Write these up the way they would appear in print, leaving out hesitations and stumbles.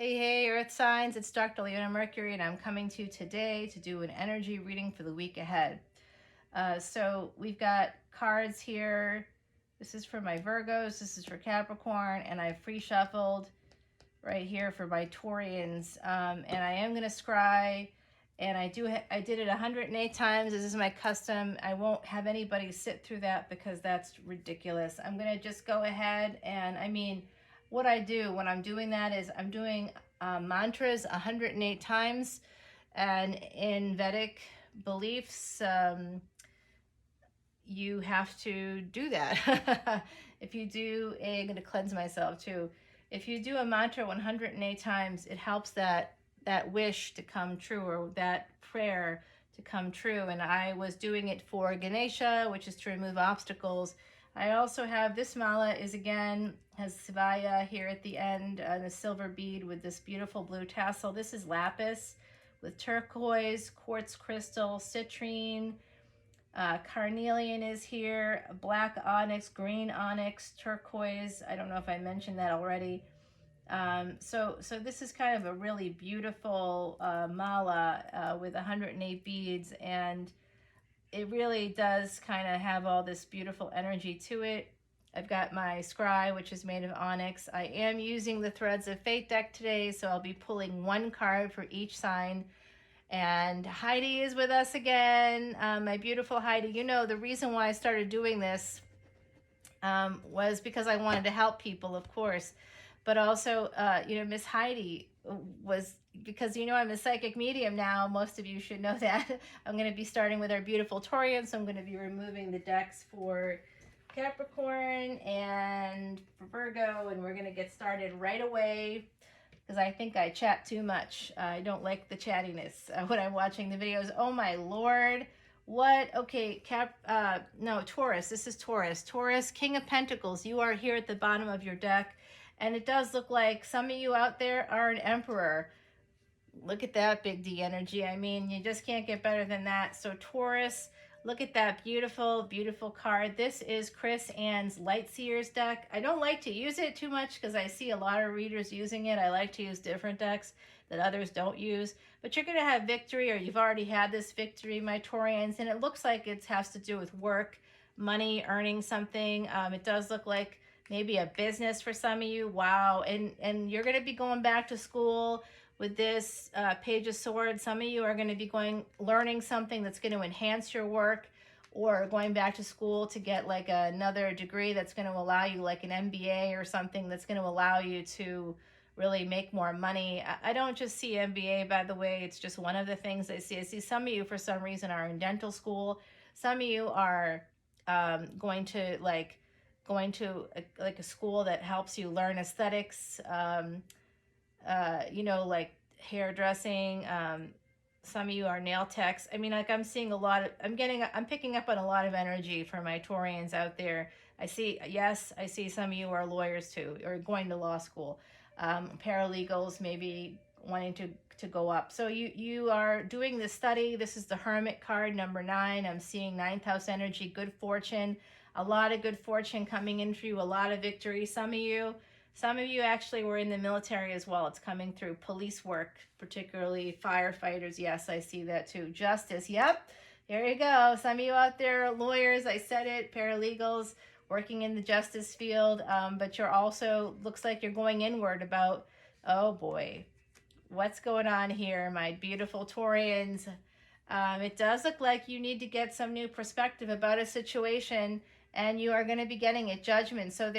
Hey, Earth signs, it's Dr. Leona Mercury, and I'm coming to you today to do an energy reading for the week ahead. So we've got cards here. This is for my Virgos, this is for Capricorn, and I've free shuffled right here for my Taurians. And I am going to scry, and I did it 108 times. This is my custom. I won't have anybody sit through that because that's ridiculous. I'm going to just go ahead and what I do when I'm doing that is I'm doing mantras 108 times. And in Vedic beliefs, you have to do that. If you do I'm going to cleanse myself too. If you do a mantra 108 times, it helps that wish to come true, or that prayer to come true. And I was doing it for Ganesha, which is to remove obstacles. I also have this mala has Sivaya here at the end, and a silver bead with this beautiful blue tassel. This is lapis with turquoise, quartz crystal, citrine, carnelian is here, black onyx, green onyx, turquoise. I don't know if I mentioned that already. So this is kind of a really beautiful mala with 108 beads, and it really does kind of have all this beautiful energy to it. I've got my scry, which is made of onyx. I am using the Threads of Fate deck today, so I'll be pulling one card for each sign. And Heidi is with us again, my beautiful Heidi. You know, the reason why I started doing this was because I wanted to help people, of course. But also, Miss Heidi was, because I'm a psychic medium now. Most of you should know that. I'm going to be starting with our beautiful Taurian, so I'm going to be removing the decks for Capricorn and for Virgo, and we're going to get started right away because I think I chat too much. I don't like the chattiness when I'm watching the videos. Oh my Lord. What? Okay, no, Taurus. This is Taurus. Taurus, King of Pentacles. You are here at the bottom of your deck. And it does look like some of you out there are an emperor. Look at that big D energy. I mean, you just can't get better than that. So Taurus, look at that beautiful, beautiful card. This is Chris Ann's Lightseers deck. I don't like to use it too much because I see a lot of readers using it. I like to use different decks that others don't use. But you're going to have victory, or you've already had this victory, my Taurians. And it looks like it has to do with work, money, earning something. It does look like maybe a business for some of you. Wow. And you're going to be going back to school with this Page of Swords. Some of you are going to be learning something that's going to enhance your work, or going back to school to get like another degree that's going to allow you, like an MBA or something that's going to allow you to really make more money. I don't just see MBA, by the way. It's just one of the things I see. I see some of you, for some reason, are in dental school. Some of you are going to a school that helps you learn aesthetics, like hairdressing. Some of you are nail techs. I mean, like, I'm seeing I'm picking up on a lot of energy for my Taurians out there. I see some of you are lawyers too, or going to law school. Paralegals, maybe wanting to go up. So you are doing this study. This is the Hermit card, number 9. I'm seeing 9th house energy, good fortune. A lot of good fortune coming in for you, a lot of victory. Some of you actually were in the military as well. It's coming through. Police work, particularly firefighters. Yes, I see that too. Justice. Yep. There you go. Some of you out there are lawyers. I said it. Paralegals, working in the justice field. But you're also, looks like you're going inward about, oh boy, what's going on here, my beautiful Taurians. It does look like you need to get some new perspective about a situation, and you are going to be getting a judgment. So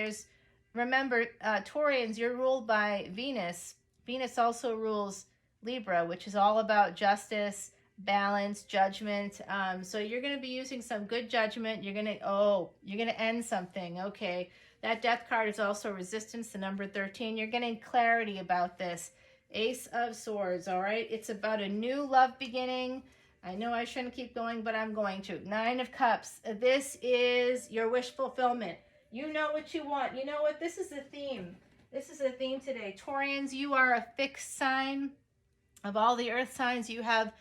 remember, Taurians, you're ruled by Venus. Venus also rules Libra, which is all about justice, balance, judgment. So you're going to be using some good judgment. You're going to end something. Okay. That death card is also resistance, the number 13. You're getting clarity about this. Ace of Swords. All right. It's about a new love beginning. I know I shouldn't keep going, but I'm going to. 9 of Cups. This is your wish fulfillment. You know what you want. You know what? This is a theme. This is a theme today. Taurians, you are a fixed sign. Of all the earth signs, you have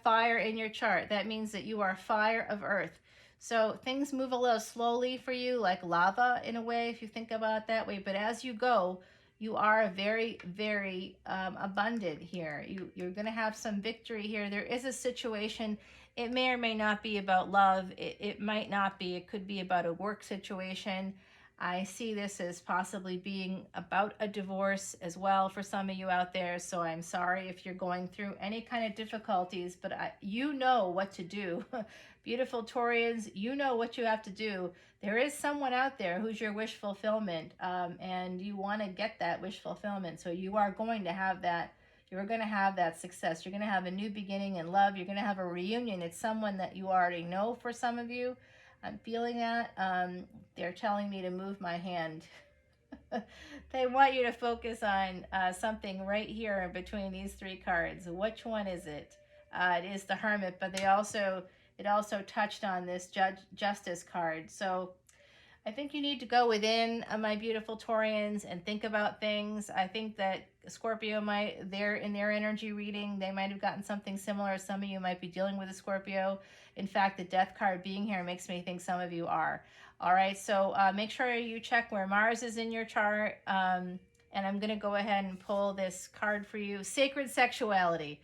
fire in your chart. That means that you are fire of earth. So things move a little slowly for you, like lava in a way, if you think about it that way. But as you go, You are very, very abundant here. You're going to have some victory here. There is a situation. It may or may not be about love. It might not be. It could be about a work situation. I see this as possibly being about a divorce as well for some of you out there. So I'm sorry if you're going through any kind of difficulties, but you know what to do. Beautiful Taurians, you know what you have to do. There is someone out there who's your wish fulfillment, and you want to get that wish fulfillment. So you are going to have that. You're going to have that success. You're going to have a new beginning in love. You're going to have a reunion. It's someone that you already know for some of you. I'm feeling that. They're telling me to move my hand. They want you to focus on something right here in between these three cards. Which one is it? It is the Hermit, but it also touched on this Justice card. So I think you need to go within, my beautiful Taurians, and think about things. I think that Scorpio they're in their energy reading, they might have gotten something similar. Some of you might be dealing with a Scorpio. In fact, the Death card being here makes me think some of you are. All right, so make sure you check where Mars is in your chart. And I'm going to go ahead and pull this card for you. Sacred Sexuality.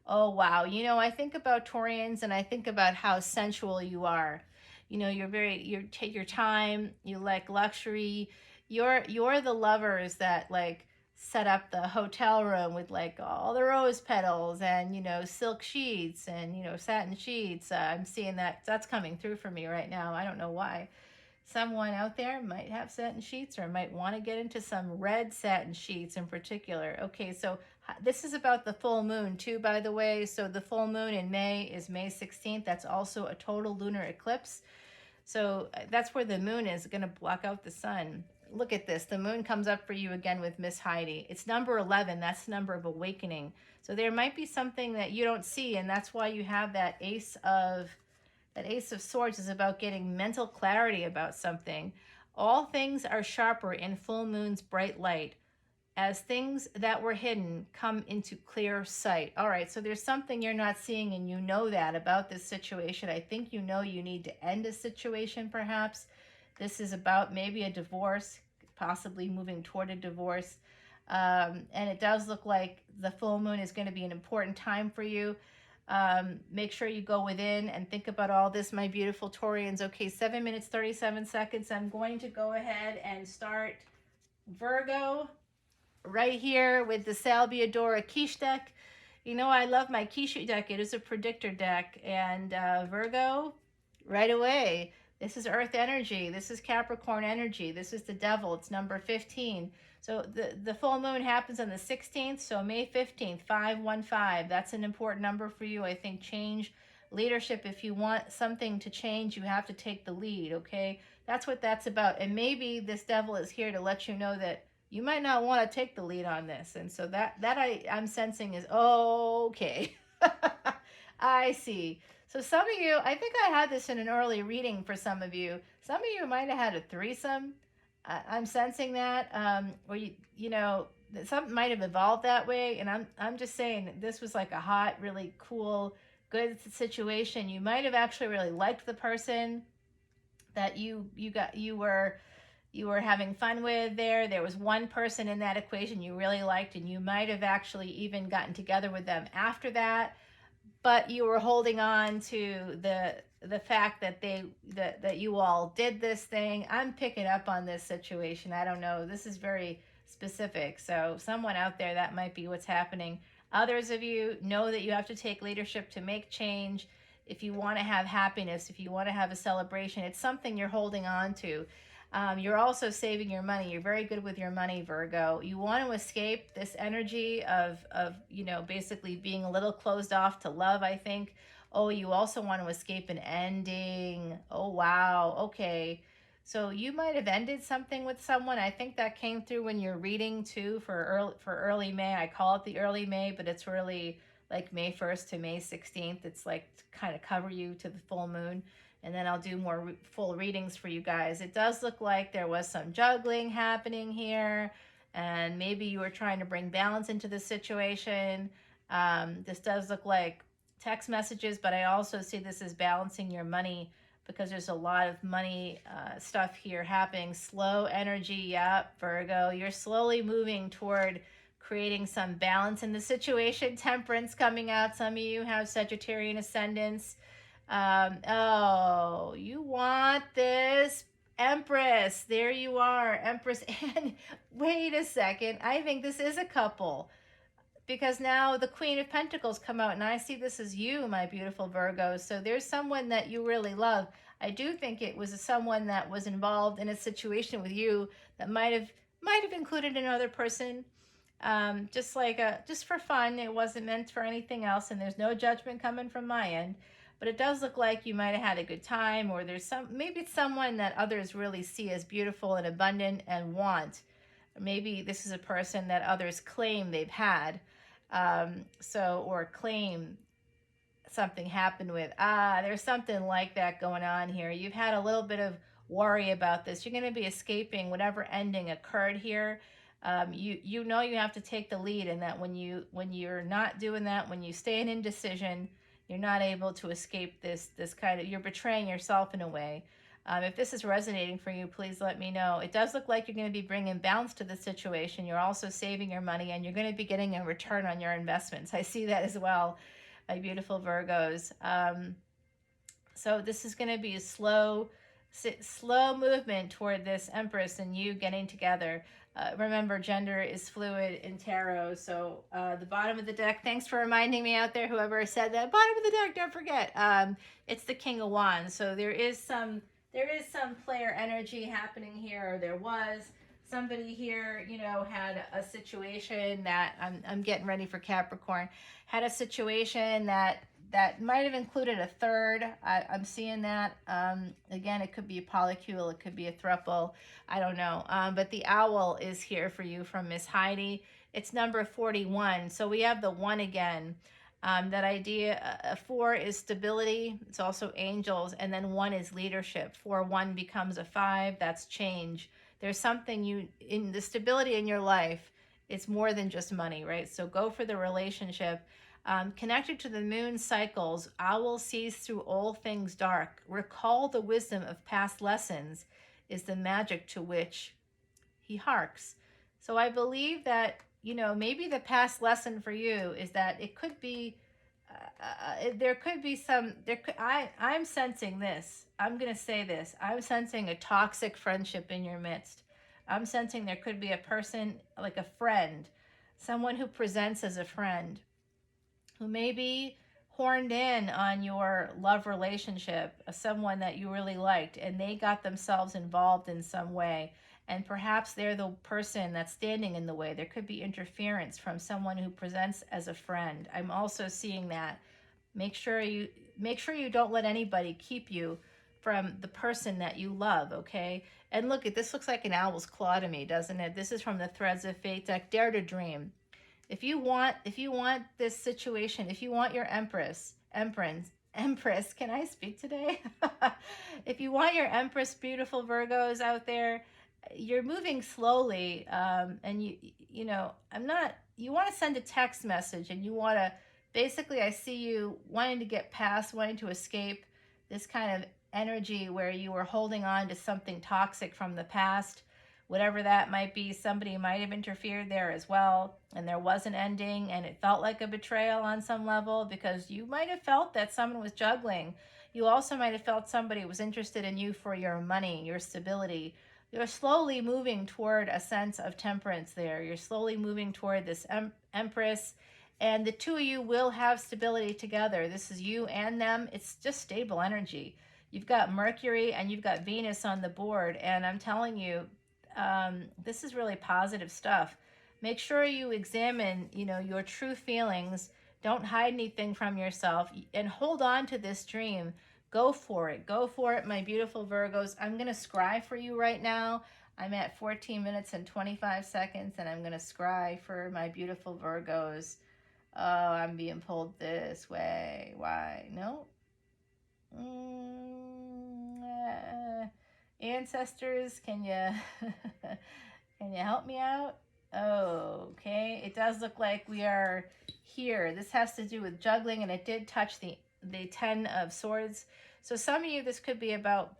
Oh, wow. You know, I think about Taurians and I think about how sensual you are. You know, you take your time, you like luxury. You're the lovers that like set up the hotel room with like all the rose petals and, you know, silk sheets and, you know, satin sheets. I'm seeing that's coming through for me right now. I don't know why. Someone out there might have satin sheets or might want to get into some red satin sheets in particular. Okay, so this is about the full moon too, by the way. So the full moon in May is May 16th. That's also a total lunar eclipse. So that's where the moon is going to block out the sun. Look at this. The moon comes up for you again with Miss Heidi. It's number 11. That's the number of awakening. So there might be something that you don't see, and that's why you have that Ace of Swords is about getting mental clarity about something. All things are sharper in full moon's bright light, as things that were hidden come into clear sight. All right, so there's something you're not seeing, and you know that about this situation. I think you know you need to end a situation, perhaps. This is about maybe a divorce, possibly moving toward a divorce. And it does look like the full moon is going to be an important time for you. Make sure you go within and think about all this, my beautiful Taurians. Okay, 7 minutes, 37 seconds. I'm going to go ahead and start Virgo right here with the Salviadora Quiche deck. You know, I love my Quiche deck. It is a predictor deck. And Virgo, right away. This is Earth energy. This is Capricorn energy. This is the devil. It's number 15. So the full moon happens on the 16th. So May 15th, 515. That's an important number for you. I think change, leadership. If you want something to change, you have to take the lead, okay? That's what that's about. And maybe this devil is here to let you know that you might not want to take the lead on this. And so that I'm sensing is, okay. I see. So some of you, I think I had this in an early reading for some of you. Some of you might have had a threesome. I'm sensing that, or you know, something might have evolved that way. And I'm just saying this was like a hot, really cool, good situation. You might have actually really liked the person that you were having fun with there. There was one person in that equation you really liked, and you might have actually even gotten together with them after that. But you were holding on to the fact that that you all did this thing. I'm picking up on this situation. I don't know. This is very specific. So someone out there, that might be what's happening. Others of you know that you have to take leadership to make change. If you want to have happiness, if you want to have a celebration, it's something you're holding on to. You're also saving your money. You're very good with your money, Virgo. You want to escape this energy of you know, basically being a little closed off to love, I think. Oh, you also want to escape an ending. Oh, wow. Okay. So you might have ended something with someone. I think that came through when you're reading too for early May. I call it the early May, but it's really like May 1st to May 16th. It's like to kind of cover you to the full moon. And then I'll do more full readings for you guys. It does look like there was some juggling happening here, and maybe you were trying to bring balance into the situation. This does look like text messages, but I also see this as balancing your money because there's a lot of money stuff here happening. Slow energy, yep, Virgo. You're slowly moving toward creating some balance in the situation. Temperance coming out. Some of you have Sagittarian ascendants. Oh, you want this Empress. There you are, Empress. And wait a second. I think this is a couple, because now the Queen of Pentacles come out, and I see this as you, my beautiful Virgo. So there's someone that you really love. I do think it was someone that was involved in a situation with you that might have included another person, just for fun. It wasn't meant for anything else, and there's no judgment coming from my end. But it does look like you might have had a good time, or maybe it's someone that others really see as beautiful and abundant and want. Maybe this is a person that others claim they've had, or claim something happened with. There's something like that going on here. You've had a little bit of worry about this. You're going to be escaping whatever ending occurred here. You know you have to take the lead, and that when you're not doing that, when you stay in indecision, you're not able to escape this kind of, you're betraying yourself in a way. If this is resonating for you, please let me know. It does look like you're going to be bringing balance to the situation. You're also saving your money, and you're going to be getting a return on your investments. I see that as well, my beautiful Virgos. So this is going to be a slow movement toward this Empress and you getting together. Remember, gender is fluid in tarot. So the bottom of the deck, thanks for reminding me out there, whoever said that. Bottom of the deck, don't forget, it's the King of Wands. So there is some player energy happening here, or there was. Somebody here, had a situation that, I'm getting ready for Capricorn, had a situation that might have included a third. I'm seeing that. Again, it could be a polycule, it could be a throuple. I don't know. But the owl is here for you from Miss Heidi. It's number 41. So we have the 1 again. That idea, 4 is stability. It's also angels. And then 1 is leadership. 4-1 becomes a 5. That's change. There's something in the stability in your life. It's more than just money, right? So go for the relationship. Connected to the moon cycles, owl sees through all things dark. Recall the wisdom of past lessons is the magic to which he harks. So I believe that, maybe the past lesson for you is that it could be, I'm sensing this. I'm going to say this. I'm sensing a toxic friendship in your midst. I'm sensing there could be a person, like a friend, someone who presents as a friend, who may be horned in on your love relationship, someone that you really liked, and they got themselves involved in some way. And perhaps they're the person that's standing in the way. There could be interference from someone who presents as a friend. I'm also seeing that. Make sure you don't let anybody keep you from the person that you love, okay? And look, this looks like an owl's claw to me, doesn't it? This is from the Threads of Fate deck. Dare to dream. If you want this situation, if you want your Empress, can I speak today? If you want your Empress, beautiful Virgos out there, you're moving slowly, and you want to send a text message, and you want to, basically, I see you wanting to get past, wanting to escape this kind of energy where you were holding on to something toxic from the past. Whatever that might be, somebody might have interfered there as well, and there was an ending, and it felt like a betrayal on some level, because you might have felt that someone was juggling. You also might have felt somebody was interested in you for your money, your stability. You're slowly moving toward a sense of temperance there. You're slowly moving toward this Empress, and the two of you will have stability together. This is you and them. It's just stable energy. You've got Mercury and you've got Venus on the board, and I'm telling you, this is really positive stuff. Make sure you examine, your true feelings. Don't hide anything from yourself, and hold on to this dream. Go for it. Go for it, my beautiful Virgos. I'm going to scry for you right now. I'm at 14 minutes and 25 seconds, and I'm going to scry for my beautiful Virgos. Oh, I'm being pulled this way. Why? No? Ancestors, can you help me out? Okay, it does look like we are here. This has to do with juggling, and it did touch the 10 of swords. So some of you, this could be about,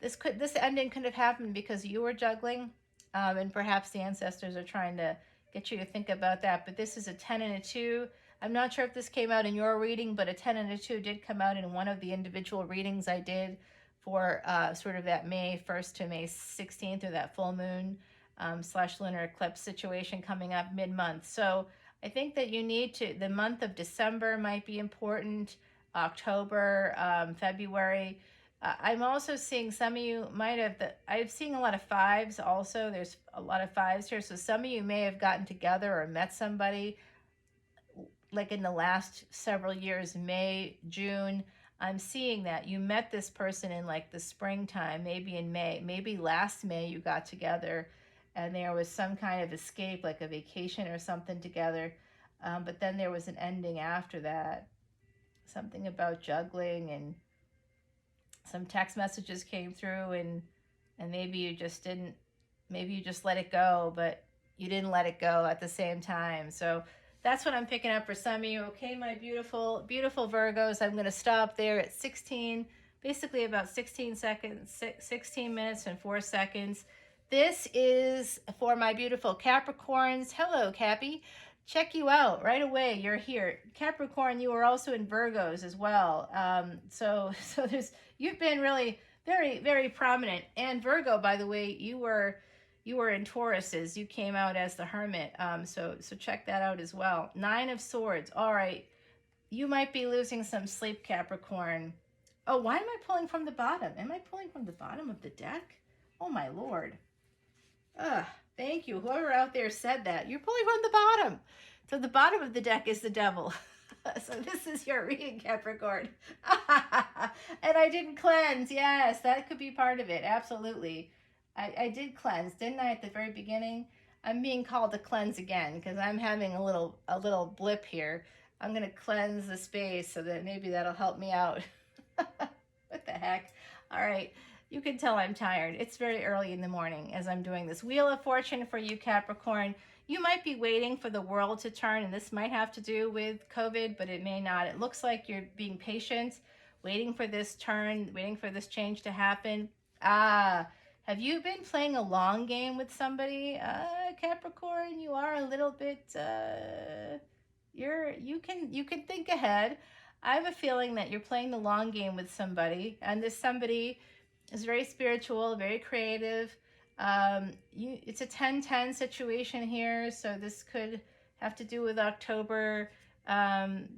this ending could have happened because you were juggling, and perhaps the ancestors are trying to get you to think about that. But this is a 10 and a 2. I'm not sure if this came out in your reading, but a 10 and a 2 did come out in one of the individual readings I did for sort of that May 1st to May 16th, or that full moon / lunar eclipse situation coming up mid-month. So I think that you need to, the month of December might be important, October, February. I'm also seeing some of you might have, I'm seeing a lot of 5s also. There's a lot of 5s here. So some of you may have gotten together or met somebody like in the last several years, May, June. I'm seeing that you met this person in like the springtime, maybe in May, maybe last May you got together and there was some kind of escape, like a vacation or something together. But then there was an ending after that, something about juggling, and some text messages came through, and maybe you just didn't, maybe you just let it go, but you didn't let it go at the same time. So that's what I'm picking up for some of you. Okay, my beautiful, beautiful Virgos, I'm going to stop there at 16, basically about 16 seconds, 16 minutes and 4 seconds. This is for my beautiful Capricorns. Hello, Cappy. Check you out right away. You're here. Capricorn, you are also in Virgos as well. So there's, you've been really very, very prominent. And Virgo, by the way, you were in Tauruses. You came out as the Hermit. So check that out as well. 9 of Swords. All right. You might be losing some sleep, Capricorn. Oh, why am I pulling from the bottom? Am I pulling from the bottom of the deck? Oh, my Lord. Thank you. Whoever out there said that. You're pulling from the bottom. So the bottom of the deck is the devil. So this is your reading, Capricorn. And I didn't cleanse. Yes, that could be part of it. Absolutely. I did cleanse, didn't I, at the very beginning? I'm being called to cleanse again because I'm having a little blip here. I'm going to cleanse the space so that maybe that'll help me out. What the heck? All right. You can tell I'm tired. It's very early in the morning as I'm doing this. Wheel of Fortune for you, Capricorn. You might be waiting for the world to turn, and this might have to do with COVID, but it may not. It looks like you're being patient, waiting for this turn, waiting for this change to happen. Have you been playing a long game with somebody? Capricorn, you are a little bit, you can think ahead. I have a feeling that you're playing the long game with somebody, and this somebody is very spiritual, very creative. It's a 10-10 situation here, so this could have to do with October. 3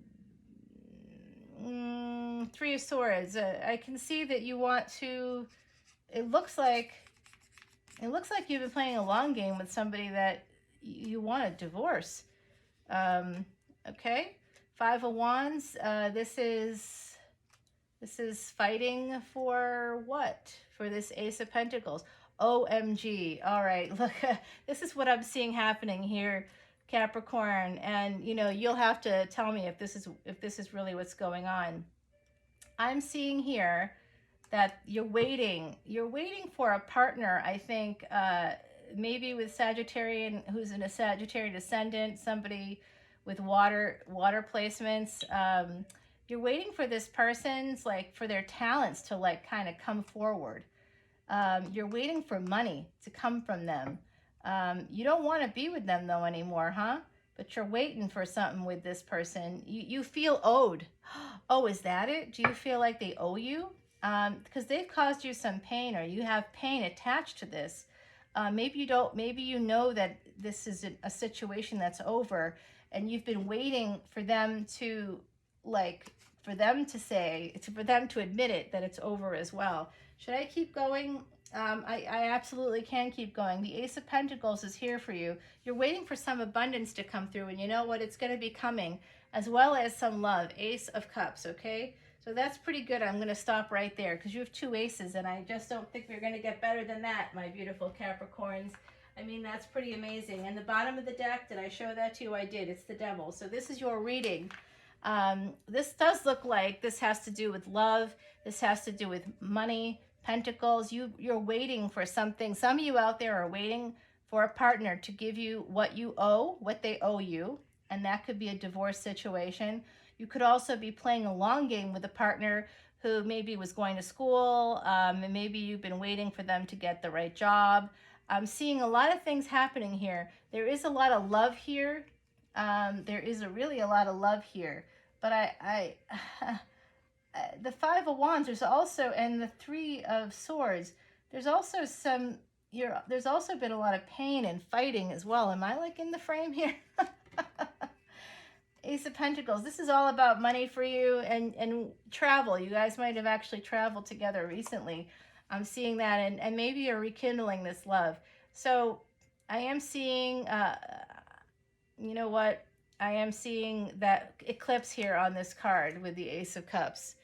of Swords. I can see that you want to. It looks like you've been playing a long game with somebody that you want to divorce. Okay, 5 of Wands. This is fighting for what? For this Ace of Pentacles. OMG. All right, look, this is what I'm seeing happening here, Capricorn. And you know, you'll have to tell me if this is really what's going on. I'm seeing here that you're waiting for a partner, I think, maybe with Sagittarian, who's in a Sagittarian ascendant, somebody with water placements. You're waiting for this person's, like, for their talents to, like, kind of come forward. You're waiting for money to come from them. You don't want to be with them, though, anymore, huh? But you're waiting for something with this person. You feel owed. Oh, is that it? Do you feel like they owe you? Because they've caused you some pain, or you have pain attached to this. Maybe you don't. Maybe you know that this is a situation that's over, and you've been waiting for them to, like, for them to admit it, that it's over as well. Should I keep going? I absolutely can keep going. The Ace of Pentacles is here for you. You're waiting for some abundance to come through, and you know what? It's going to be coming, as well as some love. Ace of Cups, okay? So that's pretty good. I'm going to stop right there because you have 2 aces, and I just don't think we're going to get better than that, my beautiful Capricorns. I mean, that's pretty amazing. And the bottom of the deck, did I show that to you? I did. It's the Devil. So this is your reading. This does look like this has to do with love. This has to do with money, Pentacles. You're waiting for something. Some of you out there are waiting for a partner to give you what you owe, what they owe you, and that could be a divorce situation. You could also be playing a long game with a partner who maybe was going to school, and maybe you've been waiting for them to get the right job. I'm seeing a lot of things happening here. There is a lot of love here. There is really a lot of love here. But the Five of Wands, there's also, and the Three of Swords, there's also there's also been a lot of pain and fighting as well. Am I like in the frame here? Ace of Pentacles. This is all about money for you and travel. You guys might have actually traveled together recently. I'm seeing that, and maybe you're rekindling this love. So I am seeing, you know what? I am seeing that eclipse here on this card with the Ace of Cups.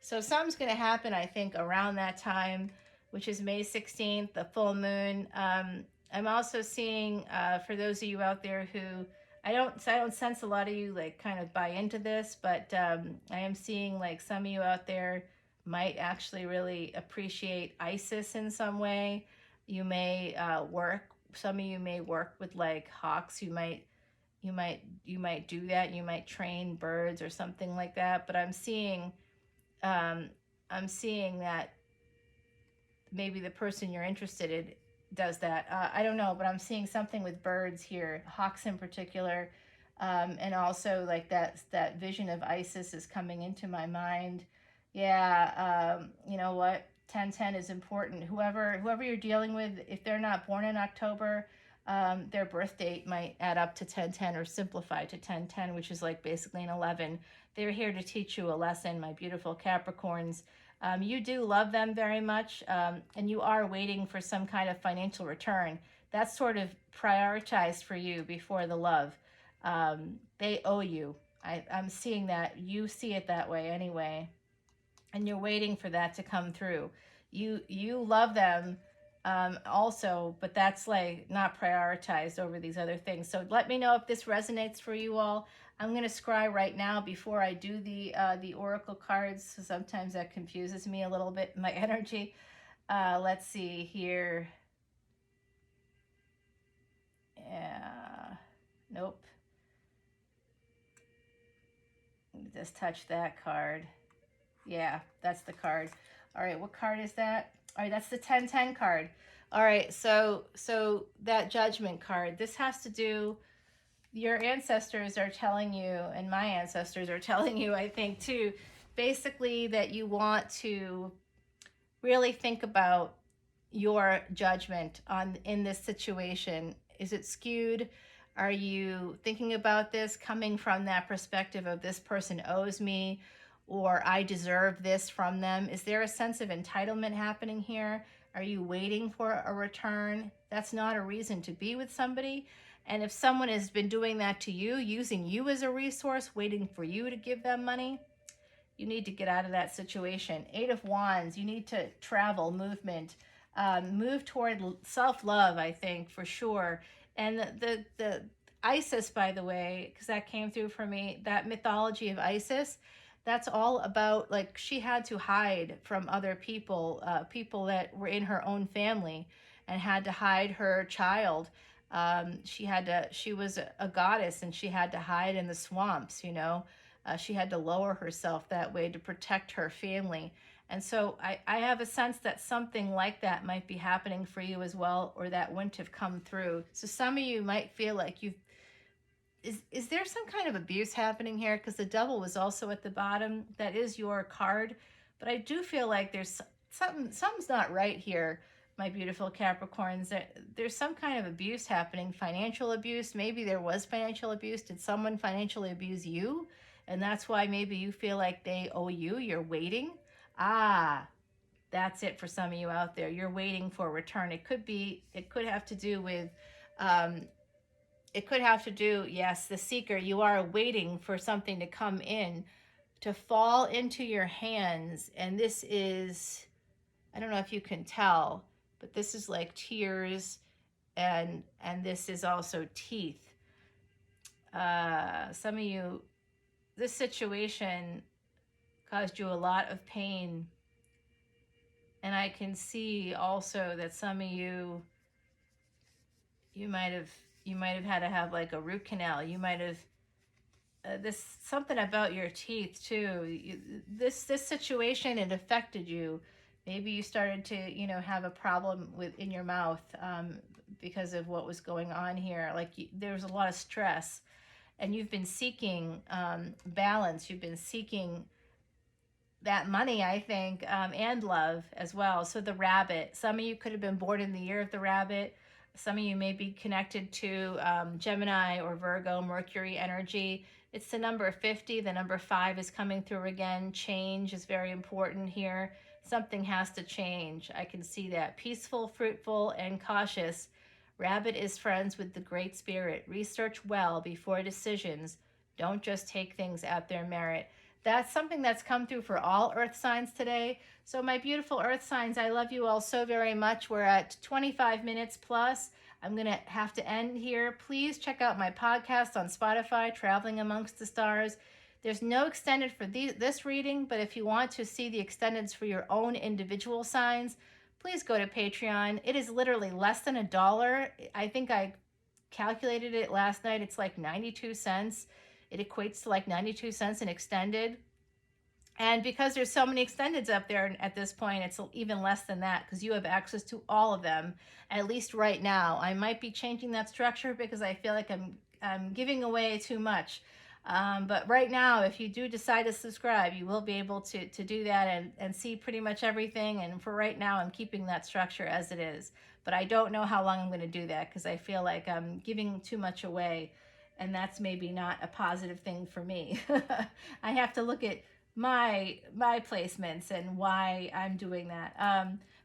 So something's going to happen, I think, around that time, which is May 16th, the full moon. I'm also seeing, for those of you out there who, I don't sense a lot of you like kind of buy into this, but I am seeing like some of you out there might actually really appreciate Isis in some way. You may some of you may work with like hawks. You might do that. You might train birds or something like that. But I'm seeing that maybe the person you're interested in does that. I don't know, but I'm seeing something with birds here, hawks in particular, and also like that vision of Isis is coming into my mind. Yeah, you know what? 1010 is important. Whoever you're dealing with, if they're not born in October, their birth date might add up to 1010 or simplify to 1010, which is like basically an 11. They're here to teach you a lesson, my beautiful Capricorns. You do love them very much, and you are waiting for some kind of financial return. That's sort of prioritized for you before the love. They owe you. I'm seeing that. You see it that way anyway. And you're waiting for that to come through. You love them also, but that's like not prioritized over these other things. So let me know if this resonates for you all. I'm going to scry right now before I do the oracle cards. So sometimes that confuses me a little bit, my energy. Let's see here. Yeah. Nope. Just touch that card. Yeah, that's the card. All right, what card is that? All right, that's the 1010 card. All right, so that Judgment card. This has to do, your ancestors are telling you, and my ancestors are telling you, I think too, basically that you want to really think about your judgment in this situation. Is it skewed? Are you thinking about this coming from that perspective of this person owes me, or I deserve this from them? Is there a sense of entitlement happening here? Are you waiting for a return? That's not a reason to be with somebody. And if someone has been doing that to you, using you as a resource, waiting for you to give them money, you need to get out of that situation. Eight of Wands, you need to travel, movement, move toward self-love, I think, for sure. And the Isis, by the way, because that came through for me, that mythology of Isis, that's all about, like, she had to hide from other people, people that were in her own family, and had to hide her child. She was a goddess, and she had to hide in the swamps, you know. She had to lower herself that way to protect her family. And so I have a sense that something like that might be happening for you as well, or that wouldn't have come through. So some of you might feel like is there some kind of abuse happening here? Because the Devil was also at the bottom. That is your card. But I do feel like there's something's not right here, my beautiful Capricorns. There's some kind of abuse happening, financial abuse. Maybe there was financial abuse. Did someone financially abuse you? And that's why maybe you feel like they owe you. You're waiting. Ah, that's it for some of you out there. You're waiting for a return. It could have to do with, yes, the seeker. You are waiting for something to come in, to fall into your hands. And this is, I don't know if you can tell, but this is like tears, and this is also teeth. Some of you, this situation caused you a lot of pain. And I can see also that some of you might have had to have like a root canal. You might have this something about your teeth too. This situation, it affected you. Maybe you started to, have a problem in your mouth, because of what was going on here. Like there was a lot of stress, and you've been seeking balance. You've been seeking that money, I think, and love as well. So the rabbit, some of you could have been born in the year of the rabbit. Some of you may be connected to Gemini or Virgo, Mercury energy. It's the number 50. The number 5 is coming through again. Change is very important here. Something has to change. I can see that. Peaceful, fruitful, and cautious. Rabbit is friends with the Great Spirit. Research well before decisions. Don't just take things at their merit. That's something that's come through for all earth signs today. So my beautiful earth signs, I love you all so very much. We're at 25 minutes plus. I'm going to have to end here. Please check out my podcast on Spotify, Traveling Amongst the Stars. There's no extended for this reading, but if you want to see the extendeds for your own individual signs, please go to Patreon. It is literally less than $1. I think I calculated it last night. It's like 92 cents. It equates to like 92 cents an extended. And because there's so many extendeds up there at this point, it's even less than that because you have access to all of them, at least right now. I might be changing that structure because I feel like I'm giving away too much. But right now, if you do decide to subscribe, you will be able to do that and see pretty much everything. And for right now, I'm keeping that structure as it is. But I don't know how long I'm going to do that because I feel like I'm giving too much away. And that's maybe not a positive thing for me. I have to look at my placements and why I'm doing that.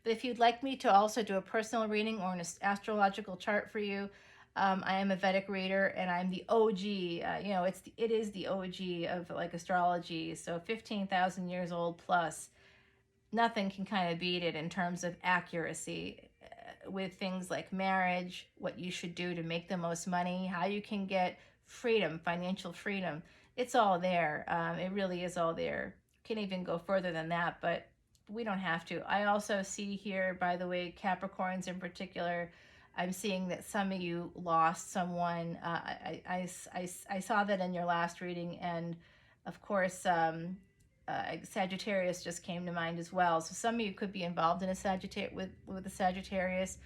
But if you'd like me to also do a personal reading or an astrological chart for you, I am a Vedic reader, and I'm the OG. It is the OG of like astrology. So 15,000 years old plus. Nothing can kind of beat it in terms of accuracy. With things like marriage, what you should do to make the most money, how you can get freedom, financial freedom. It's all there. It really is all there. Can't even go further than that, but we don't have to. I also see here, by the way, Capricorns in particular, I'm seeing that some of you lost someone. I saw that in your last reading, and of course, Sagittarius just came to mind as well. So some of you could be involved in a with a Sagittarius,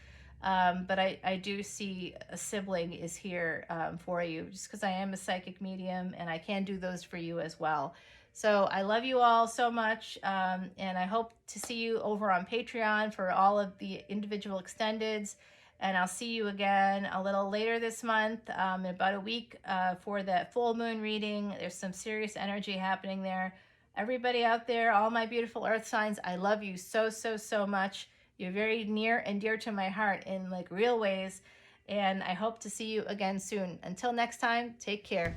but I do see a sibling is here for you, just because I am a psychic medium and I can do those for you as well. So I love you all so much, and I hope to see you over on Patreon for all of the individual extendeds. And I'll see you again a little later this month, in about a week, for that full moon reading. There's some serious energy happening there. Everybody out there, all my beautiful earth signs, I love you so, so, so much. You're very near and dear to my heart in like real ways. And I hope to see you again soon. Until next time, take care.